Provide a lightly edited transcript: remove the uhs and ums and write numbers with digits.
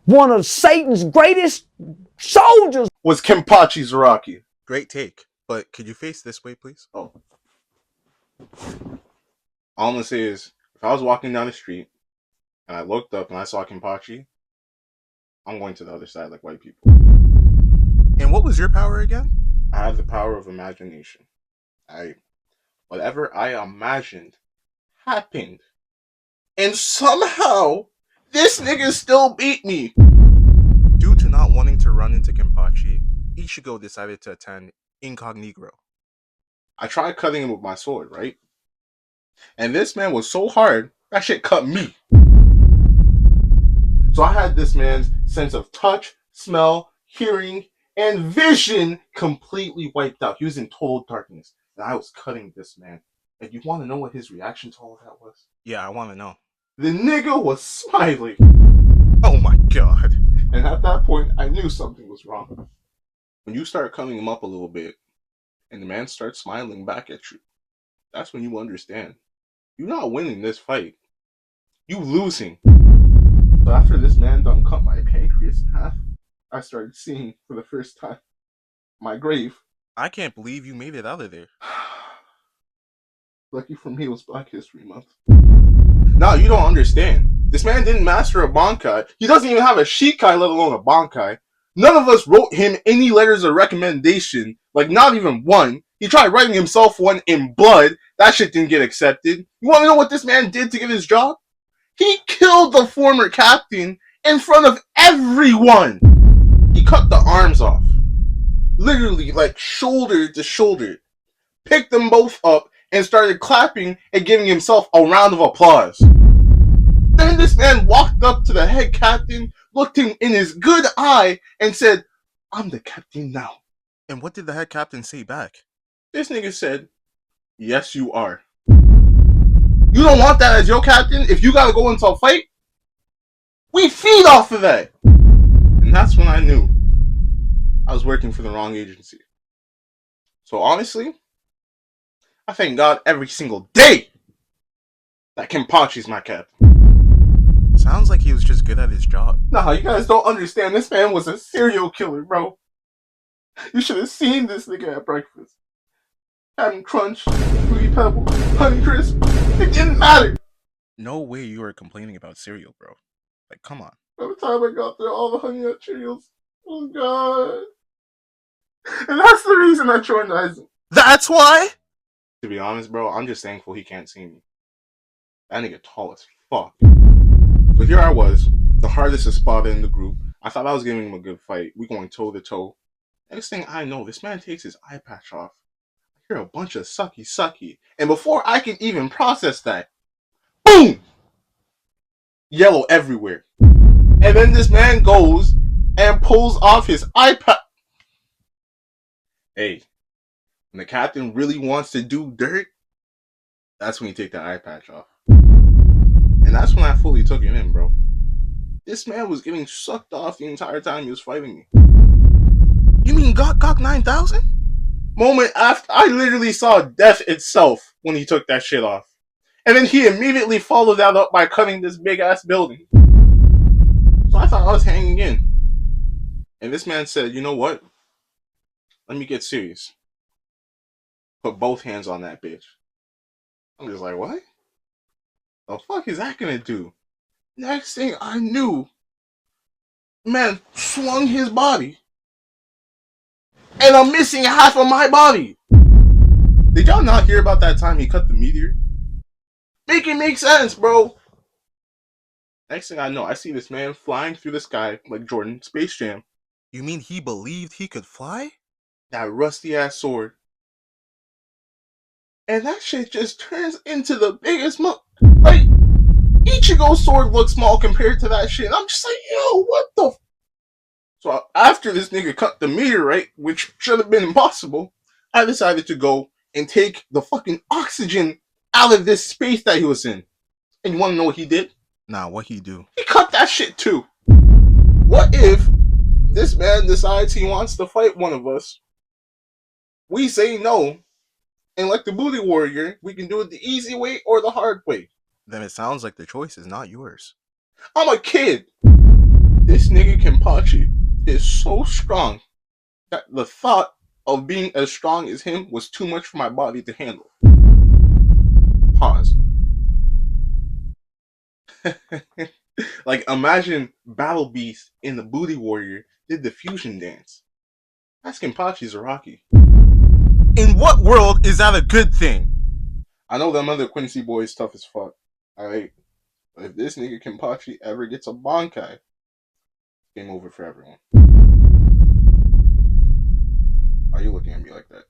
One of Satan's greatest soldiers was Kenpachi Zaraki. Great take, but could you face this way, please? Oh. All I'm gonna say is, if I was walking down the street and I looked up and I saw Kenpachi, I'm going to the other side like white people. And what was your power again? I have the power of imagination. Whatever I imagined happened. And somehow, this nigga still beat me. Due to not wanting to run into Kenpachi, Ichigo decided to attend Incognito. I tried cutting him with my sword, right? And this man was so hard, that shit cut me. So I had this man's sense of touch, smell, hearing, and vision completely wiped out. He was in total darkness. And I was cutting this man. And you want to know what his reaction to all of that was? Yeah, I want to know. The nigga was smiling. Oh my god. And at that point, I knew something was wrong. When you start cutting him up a little bit, and the man starts smiling back at you, that's when you understand. You're not winning this fight. You losing. So after this man done cut my pancreas in half, I started seeing for the first time my grave. I can't believe you made it out of there. Lucky for me, it was Black History Month. Now you don't understand. This man didn't master a Bankai. He doesn't even have a Shikai, let alone a Bankai. None of us wrote him any letters of recommendation, like not even one. He tried writing himself one in blood. That shit didn't get accepted. You want to know what this man did to get his job? He killed the former captain in front of everyone. He cut the arms off. Literally, like shoulder to shoulder. Picked them both up and started clapping and giving himself a round of applause. Then this man walked up to the head captain, looked him in his good eye, and said, "I'm the captain now." And what did the head captain say back? This nigga said, "Yes, you are. You don't want that as your captain? If you gotta go into a fight, we feed off of that." And that's when I knew I was working for the wrong agency. So honestly, I thank God every single day that Kenpachi's my captain. Sounds like he was just good at his job. Nah, you guys don't understand. This man was a serial killer, bro. You should have seen this nigga at breakfast. Having Crunch, Fruity Pebble, Honey Crisp. It didn't matter. No way you were complaining about cereal, bro. Like, come on. By the time I got there, all the Honey Nut Cheerios. Oh, God. And that's the reason I joined Aizen. That's why? To be honest, bro, I'm just thankful he can't see me. That nigga tall as fuck. So here I was, the hardest spot in the group. I thought I was giving him a good fight. We going toe to toe. Next thing I know, this man takes his eye patch off. I hear a bunch of sucky. And before I can even process that, boom! Yellow everywhere. And then this man goes and pulls off his eye patch. Hey, when the captain really wants to do dirt, that's when you take the eye patch off. And that's when I fully took it in, bro. This man was getting sucked off the entire time he was fighting me. You mean Gok 9000? Moment after, I literally saw death itself when he took that shit off. And then he immediately followed that up by cutting this big ass building. So I thought I was hanging in. And this man said, "You know what? Let me get serious." Put both hands on that bitch. I'm just like, what? The fuck is that gonna do? Next thing I knew, man swung his body. And I'm missing half of my body. Did y'all not hear about that time he cut the meteor? Make it make sense, bro. Next thing I know, I see this man flying through the sky like Jordan, Space Jam. You mean he believed he could fly? That rusty ass sword. And that shit just turns into the biggest like, Ichigo's sword looks small compared to that shit. I'm just like, yo, what the So after this nigga cut the meteorite, which should have been impossible, I decided to go and take the fucking oxygen out of this space that he was in. And you want to know what he did? Nah, what he do? He cut that shit too. What if this man decides he wants to fight one of us? We say no. And like the Booty Warrior, we can do it the easy way or the hard way. Then it sounds like the choice is not yours. I'm a kid. This nigga Kenpachi is so strong that the thought of being as strong as him was too much for my body to handle. Pause. Like, imagine Battle Beast and the Booty Warrior did the fusion dance. That's Kenpachi Zaraki. In what world is that a good thing? I know them other Quincy boys tough as fuck. Alright? But if this nigga Kenpachi ever gets a Bankai, game over for everyone. Why are you looking at me like that?